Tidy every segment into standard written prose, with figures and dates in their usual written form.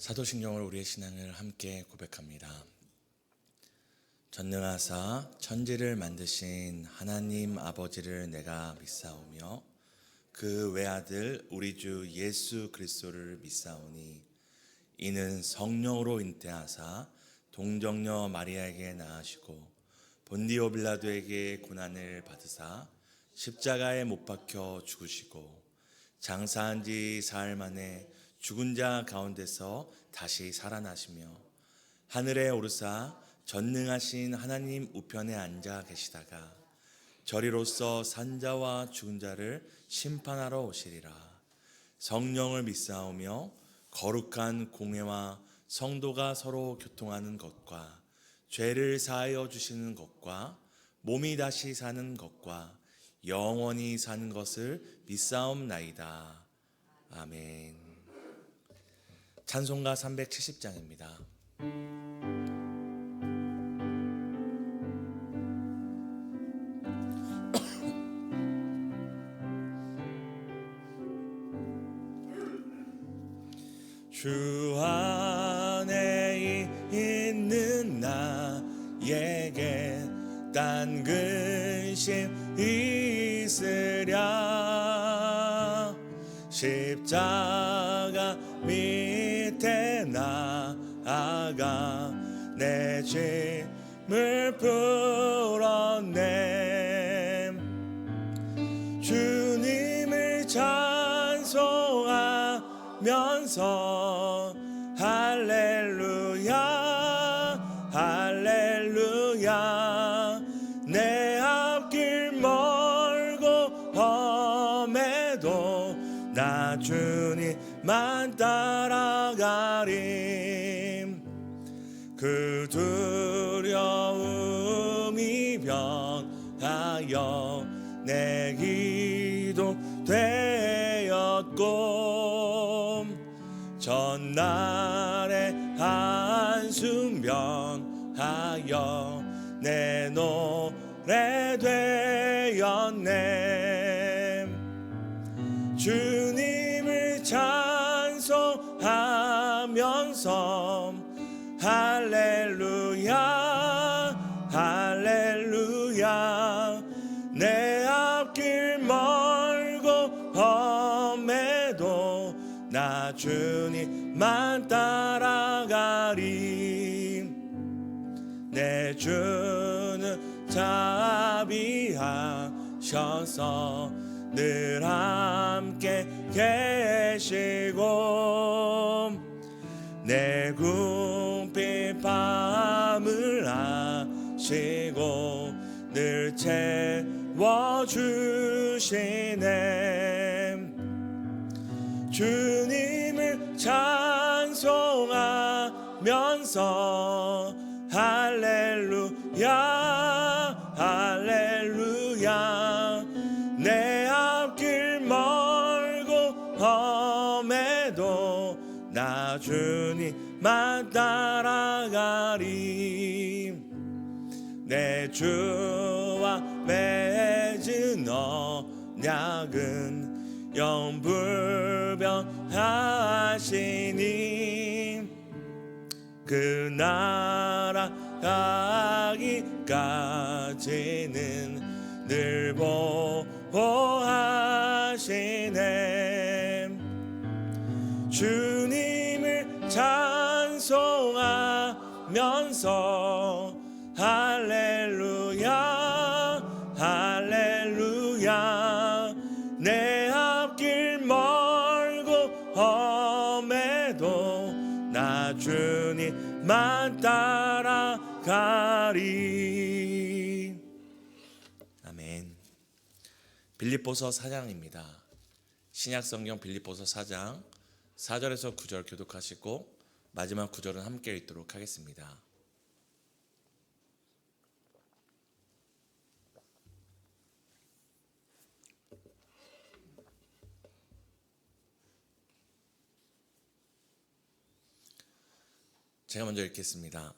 사도신경으로 우리의 신앙을 함께 고백합니다. 전능하사 천지를 만드신 하나님 아버지를 내가 믿사오며 그 외아들 우리 주 예수 그리스도를 믿사오니 이는 성령으로 잉태하사 동정녀 마리아에게 낳으시고 본디오 빌라도에게 고난을 받으사 십자가에 못 박혀 죽으시고 장사한 지 사흘 만에 죽은 자 가운데서 다시 살아나시며 하늘에 오르사 전능하신 하나님 우편에 앉아 계시다가 저리로서 산자와 죽은 자를 심판하러 오시리라. 성령을 믿사오며 거룩한 공회와 성도가 서로 교통하는 것과 죄를 사하여 주시는 것과 몸이 다시 사는 것과 영원히 사는 것을 믿사옵나이다. 아멘. 찬송가 370장입니다. 주 안에 있는 나에게 딴 근심 있으랴. 십자가 밑에 나아가 내 짐을 풀어냄. 주님을 찬송하면서 할렐루야 할렐루야. 내 앞길 멀고 험해도 나 주님만 따라가림. 그 두려움이 변하여 내 기도 되었고 전날의 한숨 변하여 내 노래 되었네. 주님을 찬송하면서 할렐루야 할렐루야. 내 앞길 멀고 험해도 나 주님만 따라가리. 내 주는 자비하셔서 늘 함께 계시고 내 궁핍 밤을 아시고 늘 채워주시네. 주님을 찬송하면서 할렐루야 할렐루야. 내 앞길 멀고 험해도 나 주님만 따라가리. 내 주와 맺은 언약은 영불변하시니 그 나라 가기까지는 늘 보호하시네. 주님을 찬송하면서 할렐루야 할렐루야. 내 앞길 멀고 험해도 나 주님만 따라가리. 아멘. 빌립보서 4장입니다. 신약성경 빌립보서 4장 4절에서 9절 교독하시고 마지막 9절은 함께 읽도록 하겠습니다. 제가 먼저 읽겠습니다.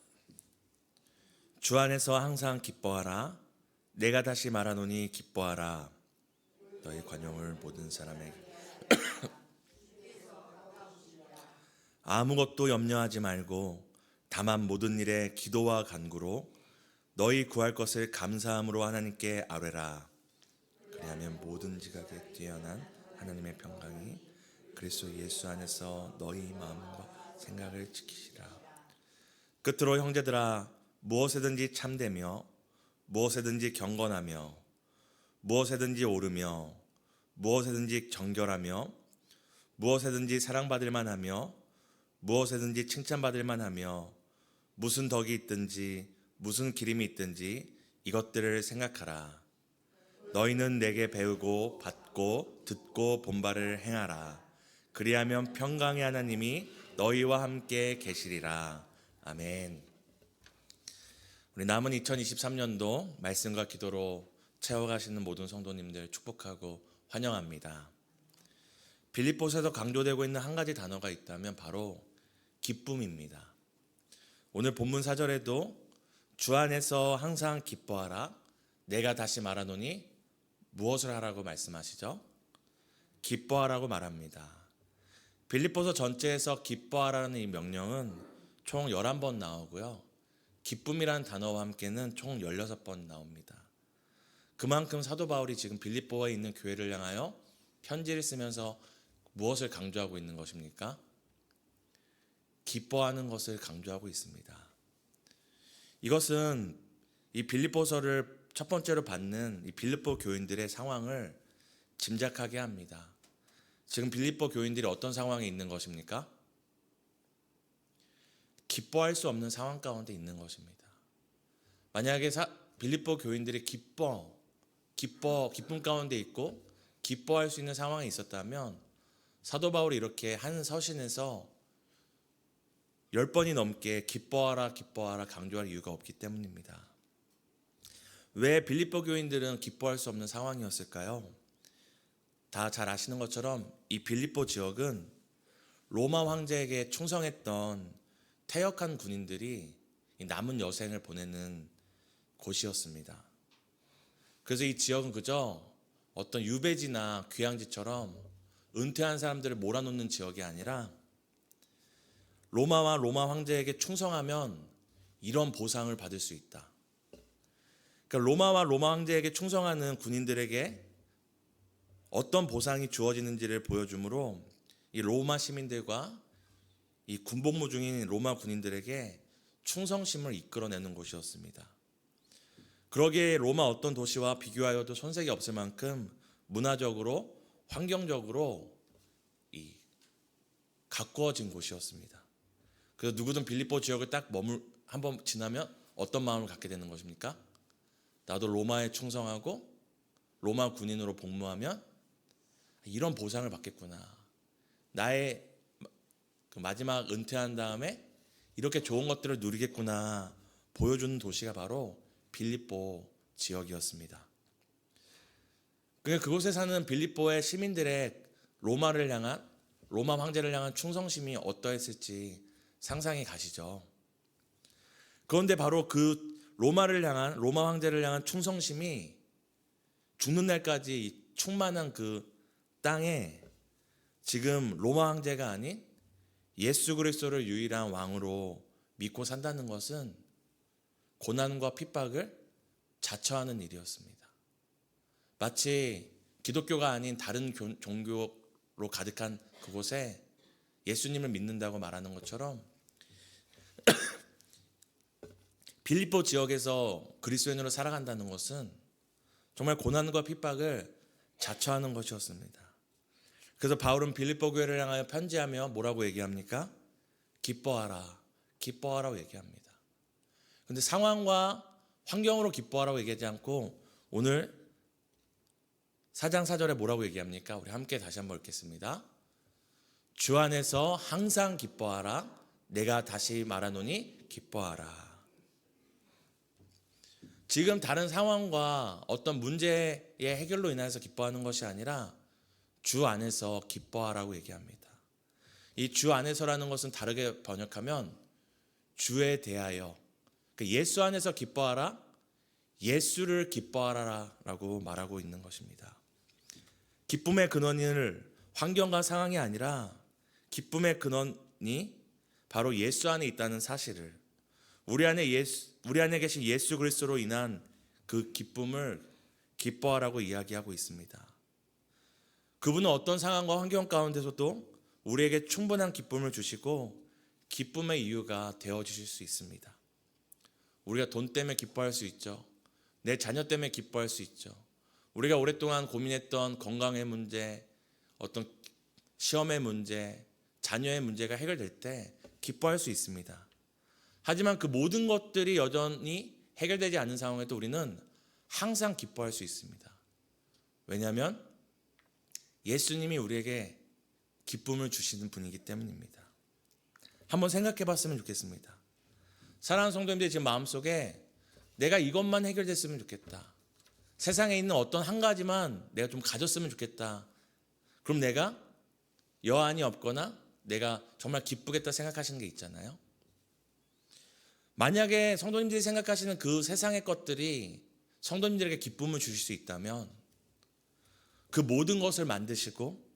주 안에서 항상 기뻐하라. 내가 다시 말하노니 기뻐하라. 너희 관용을 모든 사람에게 아무것도 염려하지 말고 다만 모든 일에 기도와 간구로 너희 구할 것을 감사함으로 하나님께 아뢰라. 그리하면 모든 지각에 뛰어난 하나님의 평강이 그리스도 예수 안에서 너희 마음과 생각을 지키시라. 끝으로 형제들아, 무엇에든지 참되며 무엇에든지 경건하며 무엇에든지 오르며 무엇에든지 정결하며 무엇에든지 사랑받을 만하며 무엇에든지 칭찬받을 만하며 무슨 덕이 있든지 무슨 기림이 있든지 이것들을 생각하라. 너희는 내게 배우고 받고 듣고 본 바를 행하라. 그리하면 평강의 하나님이 너희와 함께 계시리라. 아멘. 우리 남은 2023년도 말씀과 기도로 채워가시는 모든 성도님들 축복하고 환영합니다. 빌립보서에서 강조되고 있는 한 가지 단어가 있다면 바로 기쁨입니다. 오늘 본문 4절에도 주 안에서 항상 기뻐하라. 내가 다시 말하노니 무엇을 하라고 말씀하시죠? 기뻐하라고 말합니다. 빌립보서 전체에서 기뻐하라는 이 명령은 총 11번 나오고요. 기쁨이라는 단어와 함께는 총 16번 나옵니다. 그만큼 사도 바울이 지금 빌립보에 있는 교회를 향하여 편지를 쓰면서 무엇을 강조하고 있는 것입니까? 기뻐하는 것을 강조하고 있습니다. 이것은 이 빌립보서를 첫 번째로 받는 이 빌립보 교인들의 상황을 짐작하게 합니다. 지금 빌립보 교인들이 어떤 상황에 있는 것입니까? 기뻐할 수 없는 상황 가운데 있는 것입니다. 만약에 빌립보 교인들이 기쁨 가운데 있고 기뻐할 수 있는 상황이 있었다면 사도 바울이 이렇게 한 서신에서 10번이 넘게 기뻐하라 기뻐하라 강조할 이유가 없기 때문입니다. 왜 빌립보 교인들은 기뻐할 수 없는 상황이었을까요? 다 잘 아시는 것처럼 이 빌립보 지역은 로마 황제에게 충성했던 퇴역한 군인들이 남은 여생을 보내는 곳이었습니다. 그래서 이 지역은 그저 어떤 유배지나 귀향지처럼 은퇴한 사람들을 몰아놓는 지역이 아니라 로마 황제에게 충성하면 이런 보상을 받을 수 있다. 그러니까 로마 황제에게 충성하는 군인들에게 어떤 보상이 주어지는지를 보여주므로 이 로마 시민들과 이 군복무 중인 로마 군인들에게 충성심을 이끌어내는 곳이었습니다. 그러기에 로마 어떤 도시와 비교하여도 손색이 없을 만큼 문화적으로 환경적으로 가꾸어진 곳이었습니다. 그래서 누구든 빌립보 지역을 딱 한번 지나면 어떤 마음을 갖게 되는 것입니까? 나도 로마에 충성하고 로마 군인으로 복무하면 이런 보상을 받겠구나. 나의 그 마지막 은퇴한 다음에 이렇게 좋은 것들을 누리겠구나 보여주는 도시가 바로 빌립보 지역이었습니다. 그곳에 사는 빌립보의 시민들의 로마 황제를 향한 충성심이 어떠했을지 상상이 가시죠. 그런데 바로 그 로마 황제를 향한 충성심이 죽는 날까지 이 충만한 그 땅에 지금 로마 황제가 아닌 예수 그리스도를 유일한 왕으로 믿고 산다는 것은 고난과 핍박을 자처하는 일이었습니다. 마치 기독교가 아닌 다른 종교로 가득한 그곳에 예수님을 믿는다고 말하는 것처럼 빌립보 지역에서 그리스도인으로 살아간다는 것은 정말 고난과 핍박을 자처하는 것이었습니다. 그래서 바울은 빌립보 교회를 향하여 편지하며 뭐라고 얘기합니까? 기뻐하라고 얘기합니다. 그런데 상황과 환경으로 기뻐하라고 얘기하지 않고 오늘 4장 4절에 뭐라고 얘기합니까? 우리 함께 다시 한번 읽겠습니다. 주 안에서 항상 기뻐하라. 내가 다시 말하노니 기뻐하라. 지금 다른 상황과 어떤 문제의 해결로 인해서 기뻐하는 것이 아니라 주 안에서 기뻐하라고 얘기합니다. 이 주 안에서라는 것은 다르게 번역하면 주에 대하여, 예수 안에서 기뻐하라, 예수를 기뻐하라라고 말하고 있는 것입니다. 기쁨의 근원을 환경과 상황이 아니라 기쁨의 근원은 여전히 바로 예수 안에 있다는 사실을, 우리 안에 계신 예수 그리스도로 인한 그 기쁨을 기뻐하라고 이야기하고 있습니다. 그분은 어떤 상황과 환경 가운데서도 우리에게 충분한 기쁨을 주시고 기쁨의 이유가 되어 주실 수 있습니다. 우리가 돈 때문에 기뻐할 수 있죠. 내 자녀 때문에 기뻐할 수 있죠. 우리가 오랫동안 고민했던 건강의 문제, 어떤 시험의 문제, 자녀의 문제가 해결될 때 기뻐할 수 있습니다. 하지만 그 모든 것들이 여전히 해결되지 않는 상황에도 우리는 항상 기뻐할 수 있습니다. 왜냐하면 예수님이 우리에게 기쁨을 주시는 분이기 때문입니다. 한번 생각해 봤으면 좋겠습니다. 사랑하는 성도님들, 지금 마음속에 내가 이것만 해결됐으면 좋겠다, 세상에 있는 어떤 한 가지만 내가 좀 가졌으면 좋겠다, 그럼 내가 여한이 없거나 내가 정말 기쁘겠다 생각하시는 게 있잖아요. 만약에 성도님들이 생각하시는 그 세상의 것들이 성도님들에게 기쁨을 주실 수 있다면 그 모든 것을 만드시고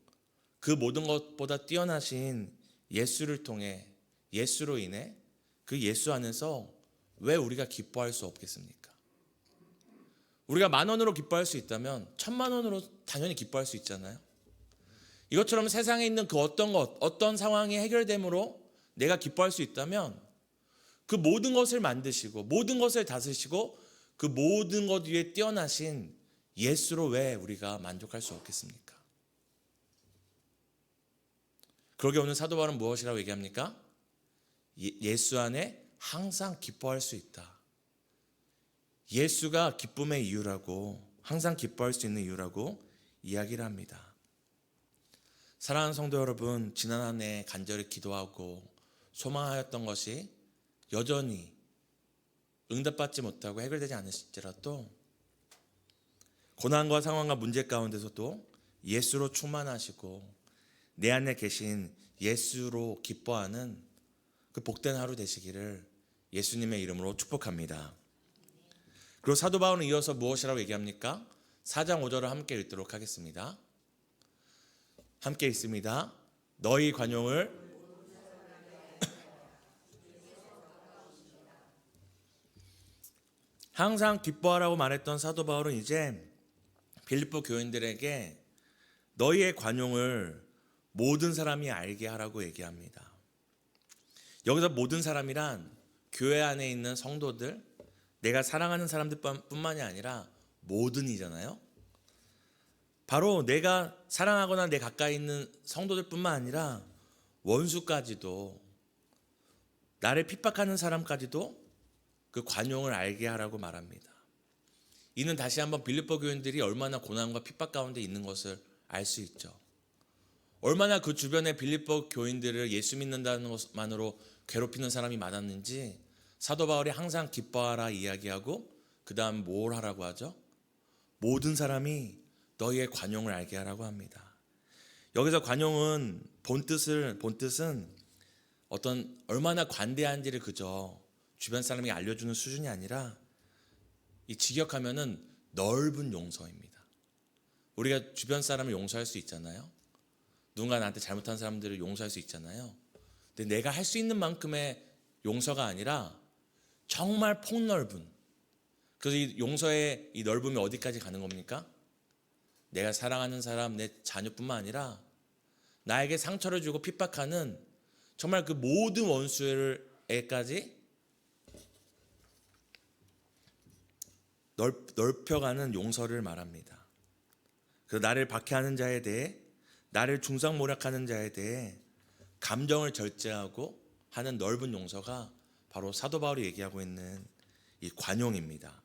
그 모든 것보다 뛰어나신 예수를 통해, 예수로 인해 그 예수 안에서 왜 우리가 기뻐할 수 없겠습니까? 우리가 10,000원으로 기뻐할 수 있다면 10,000,000원으로 당연히 기뻐할 수 있잖아요. 이것처럼 세상에 있는 그 어떤 것, 어떤 상황이 해결됨으로 내가 기뻐할 수 있다면 그 모든 것을 만드시고 모든 것을 다스리시고 그 모든 것 위에 뛰어나신 예수로 왜 우리가 만족할 수 없겠습니까? 그러게 오늘 사도 바울은 무엇이라고 얘기합니까? 예수 안에 항상 기뻐할 수 있다. 예수가 기쁨의 이유라고, 항상 기뻐할 수 있는 이유라고 이야기를 합니다. 사랑하는 성도 여러분, 지난 한 해 간절히 기도하고 소망하였던 것이 여전히 응답받지 못하고 해결되지 않으실지라도 고난과 상황과 문제 가운데서도 예수로 충만하시고 내 안에 계신 예수로 기뻐하는 그 복된 하루 되시기를 예수님의 이름으로 축복합니다. 그리고 사도 바울은 이어서 무엇이라고 얘기합니까? 4장 5절을 함께 읽도록 하겠습니다. 함께 읽습니다. 너희 관용을 항상 기뻐하라고 말했던 사도 바울은 이제 빌립보 교인들에게 너희의 관용을 모든 사람이 알게 하라고 얘기합니다. 여기서 모든 사람이란 교회 안에 있는 성도들, 내가 사랑하는 사람들 뿐만이 아니라 모든이잖아요. 바로 내가 사랑하거나 내 가까이 있는 성도들 뿐만 아니라 원수까지도, 나를 핍박하는 사람까지도 그 관용을 알게 하라고 말합니다. 이는 다시 한번 빌립보 교인들이 얼마나 고난과 핍박 가운데 있는 것을 알 수 있죠. 얼마나 그 주변에 빌립보 교인들을 예수 믿는다는 것만으로 괴롭히는 사람이 많았는지 사도 바울이 항상 기뻐하라 이야기하고 그 다음 뭘 하라고 하죠? 모든 사람이 너희의 관용을 알게 하라고 합니다. 여기서 관용은 본뜻은 어떤 얼마나 관대한지를 그저 주변 사람에게 알려주는 수준이 아니라 이 직역하면은 넓은 용서입니다. 우리가 주변 사람을 용서할 수 있잖아요. 누군가 나한테 잘못한 사람들을 용서할 수 있잖아요. 근데 내가 할 수 있는 만큼의 용서가 아니라 정말 폭넓은, 그래서 이 용서의 이 넓음이 어디까지 가는 겁니까? 내가 사랑하는 사람, 내 자녀뿐만 아니라 나에게 상처를 주고 핍박하는 정말 그 모든 원수에까지 넓혀가는 용서를 말합니다. 그래서 나를 박해하는 자에 대해, 나를 중상모략하는 자에 대해 감정을 절제하고 하는 넓은 용서가 바로 사도 바울이 얘기하고 있는 이 관용입니다.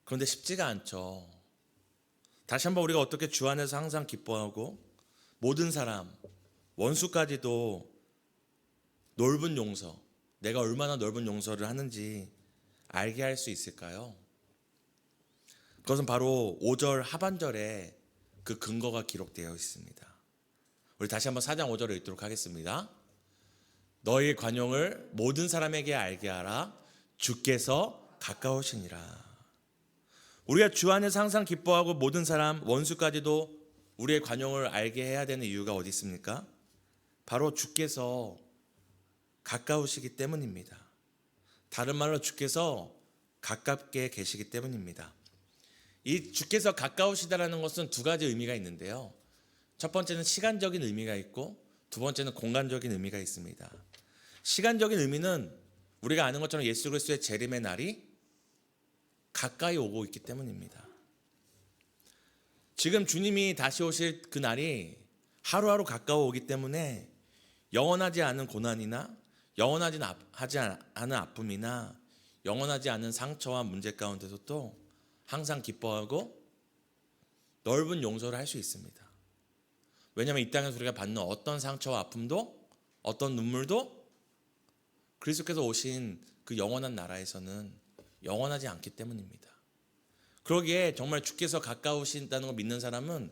그런데 쉽지가 않죠. 다시 한번 우리가 어떻게 주 안에서 항상 기뻐하고 모든 사람, 원수까지도 넓은 용서, 내가 얼마나 넓은 용서를 하는지 알게 할 수 있을까요? 그것은 바로 5절 하반절에 그 근거가 기록되어 있습니다. 우리 다시 한번 4장 5절을 읽도록 하겠습니다. 너희 관용을 모든 사람에게 알게 하라. 주께서 가까우시니라. 우리가 주 안에서 항상 기뻐하고 모든 사람, 원수까지도 우리의 관용을 알게 해야 되는 이유가 어디 있습니까? 바로 주께서 가까우시기 때문입니다. 다른 말로 주께서 가깝게 계시기 때문입니다. 이 주께서 가까우시다라는 것은 두 가지 의미가 있는데요. 첫 번째는 시간적인 의미가 있고 두 번째는 공간적인 의미가 있습니다. 시간적인 의미는 우리가 아는 것처럼 예수 그리스도의 재림의 날이 가까이 오고 있기 때문입니다. 지금 주님이 다시 오실 그 날이 하루하루 가까워 오기 때문에 영원하지 않은 고난이나 영원하지 않은 아픔이나 영원하지 않은 상처와 문제 가운데서도 항상 기뻐하고 넓은 용서를 할 수 있습니다. 왜냐하면 이 땅에서 우리가 받는 어떤 상처와 아픔도 어떤 눈물도 그리스도께서 오신 그 영원한 나라에서는 영원하지 않기 때문입니다. 그러기에 정말 주께서 가까우신다는 걸 믿는 사람은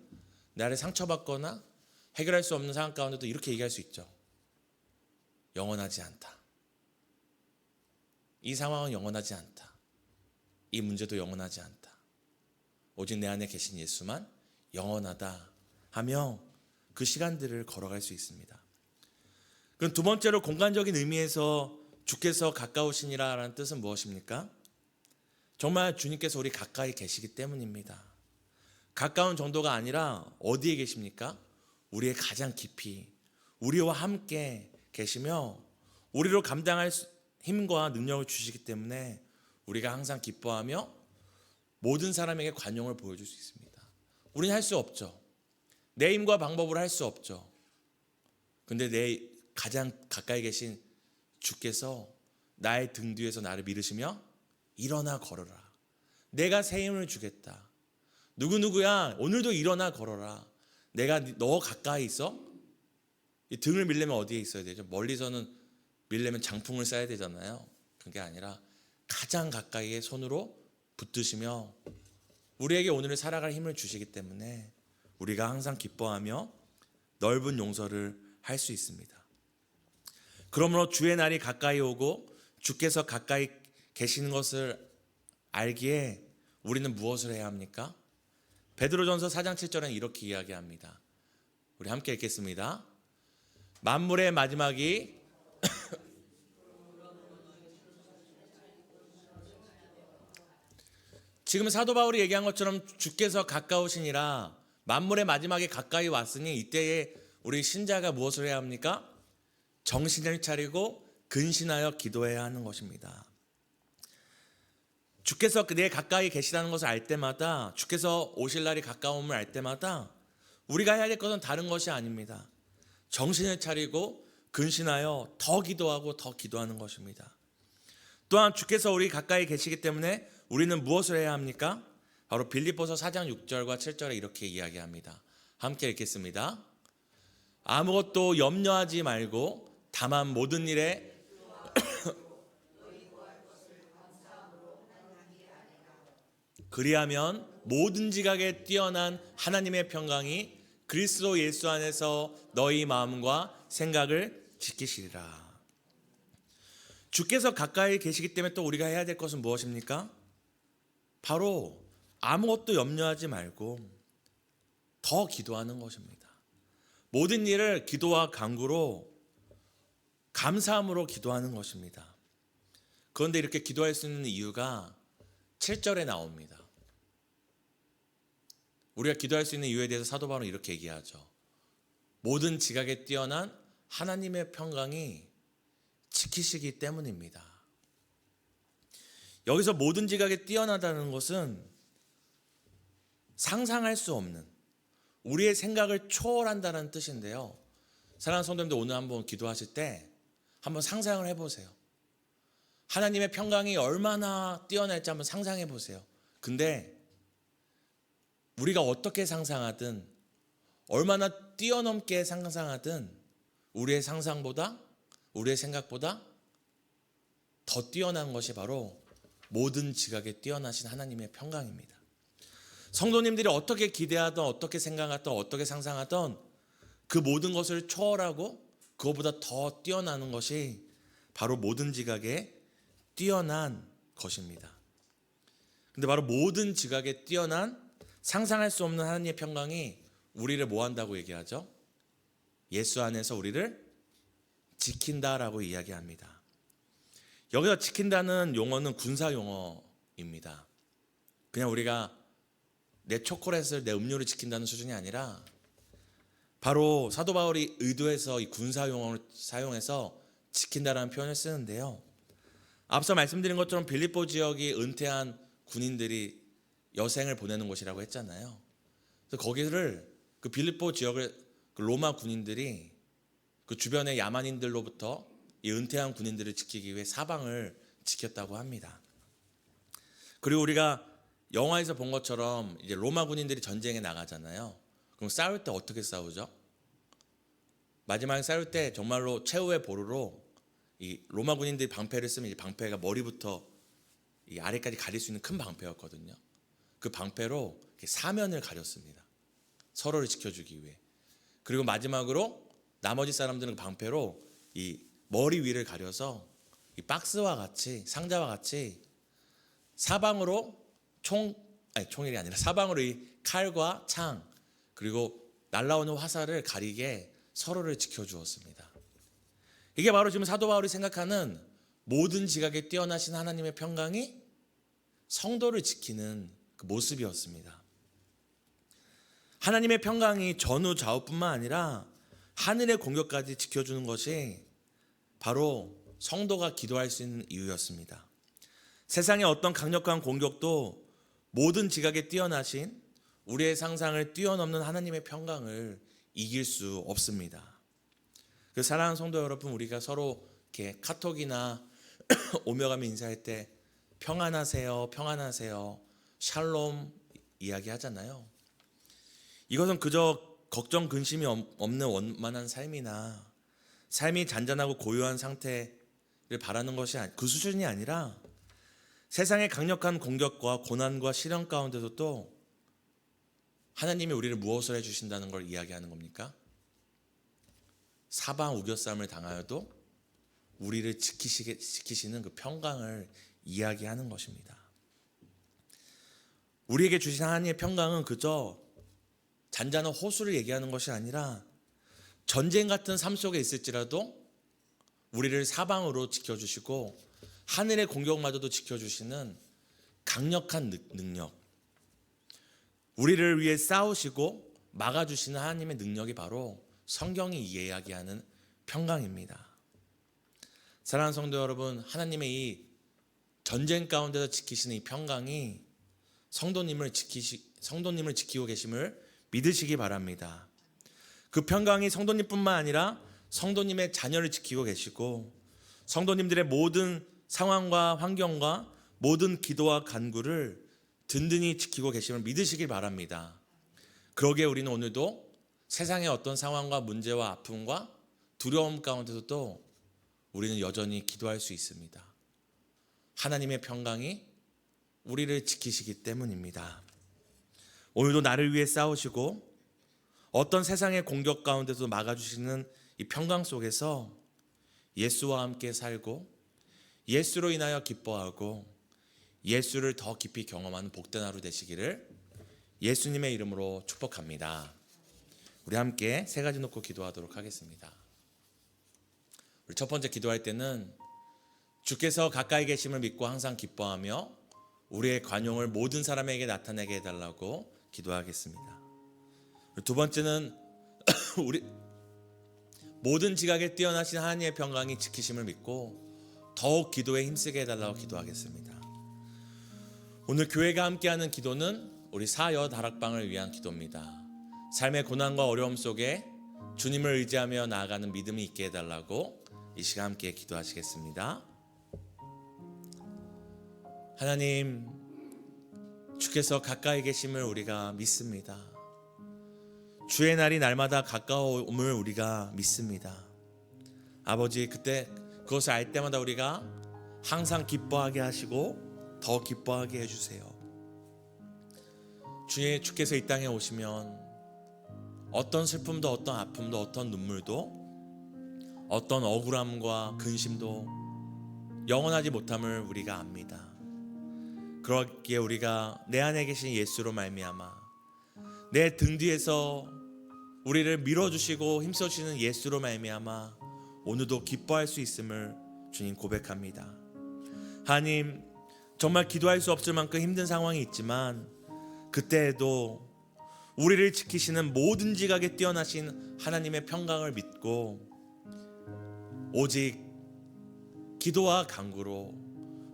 나를 상처받거나 해결할 수 없는 상황 가운데도 이렇게 얘기할 수 있죠. 영원하지 않다. 이 상황은 영원하지 않다. 이 문제도 영원하지 않다. 오직 내 안에 계신 예수만 영원하다 하며 그 시간들을 걸어갈 수 있습니다. 그럼 두 번째로 공간적인 의미에서 주께서 가까우시니라라는 뜻은 무엇입니까? 정말 주님께서 우리 가까이 계시기 때문입니다. 가까운 정도가 아니라 어디에 계십니까? 우리의 가장 깊이 우리와 함께 계시며 우리로 감당할 힘과 능력을 주시기 때문에 우리가 항상 기뻐하며 모든 사람에게 관용을 보여줄 수 있습니다. 우리는 할 수 없죠. 내 힘과 방법으로 할 수 없죠. 근데 내 가장 가까이 계신 주께서 나의 등 뒤에서 나를 밀으시며 일어나 걸어라. 내가 새 힘을 주겠다. 누구누구야 오늘도 일어나 걸어라. 내가 너 가까이 있어? 이 등을 밀려면 어디에 있어야 되죠? 멀리서는 밀려면 장풍을 쏴야 되잖아요. 그게 아니라 가장 가까이에 손으로 붙드시며 우리에게 오늘을 살아갈 힘을 주시기 때문에 우리가 항상 기뻐하며 넓은 용서를 할 수 있습니다. 그러므로 주의 날이 가까이 오고 주께서 가까이 계시는 것을 알기에 우리는 무엇을 해야 합니까? 베드로전서 4장 7절에는 이렇게 이야기합니다. 우리 함께 읽겠습니다. 만물의 마지막이 지금 사도 바울이 얘기한 것처럼 주께서 가까우시니라 만물의 마지막에 가까이 왔으니 이때에 우리 신자가 무엇을 해야 합니까? 정신을 차리고 근신하여 기도해야 하는 것입니다. 주께서 내 가까이 계시다는 것을 알 때마다 주께서 오실 날이 가까움을 알 때마다 우리가 해야 될 것은 다른 것이 아닙니다. 정신을 차리고 근신하여 더 기도하고 더 기도하는 것입니다. 또한 주께서 우리 가까이 계시기 때문에 우리는 무엇을 해야 합니까? 바로 빌립보서 4장 6절과 7절에 이렇게 이야기합니다. 함께 읽겠습니다. 아무것도 염려하지 말고 다만 모든 일에 그리하면 모든 지각에 뛰어난 하나님의 평강이 그리스도 예수 안에서 너희 마음과 생각을 지키시리라. 주께서 가까이 계시기 때문에 또 우리가 해야 될 것은 무엇입니까? 바로 아무것도 염려하지 말고 더 기도하는 것입니다. 모든 일을 기도와 간구로 감사함으로 기도하는 것입니다. 그런데 이렇게 기도할 수 있는 이유가 7절에 나옵니다. 우리가 기도할 수 있는 이유에 대해서 사도 바울은 이렇게 얘기하죠. 모든 지각에 뛰어난 하나님의 평강이 지키시기 때문입니다. 여기서 모든 지각에 뛰어나다는 것은 상상할 수 없는 우리의 생각을 초월한다는 뜻인데요. 사랑하는 성도님들 오늘 한번 기도하실 때 한번 상상을 해보세요. 하나님의 평강이 얼마나 뛰어날지 한번 상상해 보세요. 근데 우리가 어떻게 상상하든 얼마나 뛰어넘게 상상하든 우리의 상상보다 우리의 생각보다 더 뛰어난 것이 바로 모든 지각에 뛰어나신 하나님의 평강입니다. 성도님들이 어떻게 기대하던 어떻게 생각하던 어떻게 상상하던 그 모든 것을 초월하고 그것보다 더 뛰어나는 것이 바로 모든 지각에 뛰어난 것입니다. 근데 바로 모든 지각에 뛰어난 상상할 수 없는 하나님의 평강이 우리를 뭐 한다고 얘기하죠? 예수 안에서 우리를 지킨다라고 이야기합니다. 여기서 지킨다는 용어는 군사 용어입니다. 그냥 우리가 내 초콜릿을, 내 음료를 지킨다는 수준이 아니라 바로 사도 바울이 의도해서 이 군사 용어를 사용해서 지킨다라는 표현을 쓰는데요. 앞서 말씀드린 것처럼 빌립보 지역이 은퇴한 군인들이 여생을 보내는 곳이라고 했잖아요. 그래서 거기를 그 빌립보 지역을 그 로마 군인들이 그 주변의 야만인들로부터 이 은퇴한 군인들을 지키기 위해 사방을 지켰다고 합니다. 그리고 우리가 영화에서 본 것처럼 이제 로마 군인들이 전쟁에 나가잖아요. 그럼 싸울 때 어떻게 싸우죠? 마지막에 싸울 때 정말로 최후의 보루로 이 로마 군인들이 방패를 쓰면 이 방패가 머리부터 이 아래까지 가릴 수 있는 큰 방패였거든요. 그 방패로 사면을 가렸습니다. 서로를 지켜주기 위해. 그리고 마지막으로 나머지 사람들은 그 방패로 이 머리 위를 가려서 이 박스와 같이, 상자와 같이 사방으로 총일이 아니라 사방으로 이 칼과 창 그리고 날라오는 화살을 가리게 서로를 지켜주었습니다. 이게 바로 지금 사도 바울이 생각하는 모든 지각에 뛰어나신 하나님의 평강이 성도를 지키는 그 모습이었습니다. 하나님의 평강이 전후 좌우뿐만 아니라 하늘의 공격까지 지켜주는 것이 바로 성도가 기도할 수 있는 이유였습니다. 세상의 어떤 강력한 공격도 모든 지각에 뛰어나신 우리의 상상을 뛰어넘는 하나님의 평강을 이길 수 없습니다. 그 사랑하는 성도 여러분, 우리가 서로 이렇게 카톡이나 오며 가며 인사할 때 평안하세요, 평안하세요, 샬롬 이야기하잖아요. 이것은 그저 걱정 근심이 없는 원만한 삶이나 삶이 잔잔하고 고요한 상태를 바라는 것이 그 수준이 아니라 세상의 강력한 공격과 고난과 시련 가운데서도 하나님이 우리를 무엇을 해주신다는 걸 이야기하는 겁니까? 사방 우겨쌈을 당하여도 우리를 지키시는 그 평강을 이야기하는 것입니다. 우리에게 주신 하나님의 평강은 그저 잔잔한 호수를 얘기하는 것이 아니라 전쟁 같은 삶 속에 있을지라도 우리를 사방으로 지켜주시고 하늘의 공격마저도 지켜주시는 강력한 능력, 우리를 위해 싸우시고 막아주시는 하나님의 능력이 바로 성경이 이야기하는 평강입니다. 사랑하는 성도 여러분, 하나님의 이 전쟁 가운데서 지키시는 이 평강이 성도님을 지키고 계심을 믿으시기 바랍니다. 그 평강이 성도님뿐만 아니라 성도님의 자녀를 지키고 계시고 성도님들의 모든 상황과 환경과 모든 기도와 간구를 든든히 지키고 계심을 믿으시길 바랍니다. 그러기에 우리는 오늘도 세상의 어떤 상황과 문제와 아픔과 두려움 가운데서도 우리는 여전히 기도할 수 있습니다. 하나님의 평강이 우리를 지키시기 때문입니다. 오늘도 나를 위해 싸우시고 어떤 세상의 공격 가운데서 막아주시는 이 평강 속에서 예수와 함께 살고 예수로 인하여 기뻐하고 예수를 더 깊이 경험하는 복된 하루 되시기를 예수님의 이름으로 축복합니다. 우리 함께 세 가지 놓고 기도하도록 하겠습니다. 우리 첫 번째 기도할 때는 주께서 가까이 계심을 믿고 항상 기뻐하며 우리의 관용을 모든 사람에게 나타내게 해달라고 기도하겠습니다. 두 번째는 우리 모든 지각에 뛰어나신 하나님의 평강이 지키심을 믿고 더욱 기도에 힘쓰게 해달라고 기도하겠습니다. 오늘 교회가 함께하는 기도는 우리 사여 다락방을 위한 기도입니다. 삶의 고난과 어려움 속에 주님을 의지하며 나아가는 믿음이 있게 해달라고 이 시간 함께 기도하시겠습니다. 하나님, 주께서 가까이 계심을 우리가 믿습니다. 주의 날이 날마다 가까움을 우리가 믿습니다. 아버지, 그것을 알 때마다 우리가 항상 기뻐하게 하시고 더 기뻐하게 해주세요. 주께서 이 땅에 오시면 어떤 슬픔도 어떤 아픔도 어떤 눈물도 어떤 억울함과 근심도 영원하지 못함을 우리가 압니다. 그렇기에 우리가 내 안에 계신 예수로 말미암아 내 등 뒤에서 우리를 밀어주시고 힘써주시는 예수로 말미암아 오늘도 기뻐할 수 있음을 주님 고백합니다. 하나님, 정말 기도할 수 없을 만큼 힘든 상황이 있지만 그때에도 우리를 지키시는 모든 지각에 뛰어나신 하나님의 평강을 믿고 오직 기도와 간구로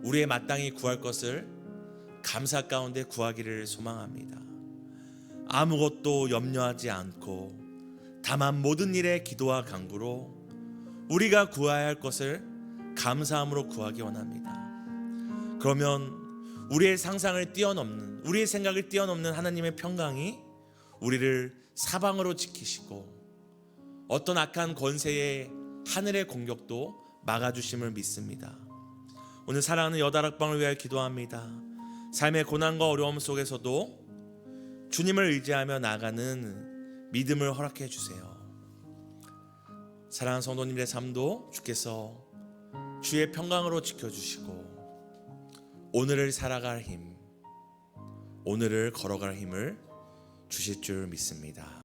우리의 마땅히 구할 것을 감사 가운데 구하기를 소망합니다. 아무것도 염려하지 않고 다만 모든 일에 기도와 간구로 우리가 구해야 할 것을 감사함으로 구하기 원합니다. 그러면 우리의 상상을 뛰어넘는, 우리의 생각을 뛰어넘는 하나님의 평강이 우리를 사방으로 지키시고 어떤 악한 권세의 하늘의 공격도 막아주심을 믿습니다. 오늘 사랑하는 여다락방을 위하여 기도합니다. 삶의 고난과 어려움 속에서도 주님을 의지하며 나아가는 믿음을 허락해 주세요. 사랑하는 성도님들의 삶도 주께서 주의 평강으로 지켜주시고 오늘을 살아갈 힘, 오늘을 걸어갈 힘을 주실 줄 믿습니다.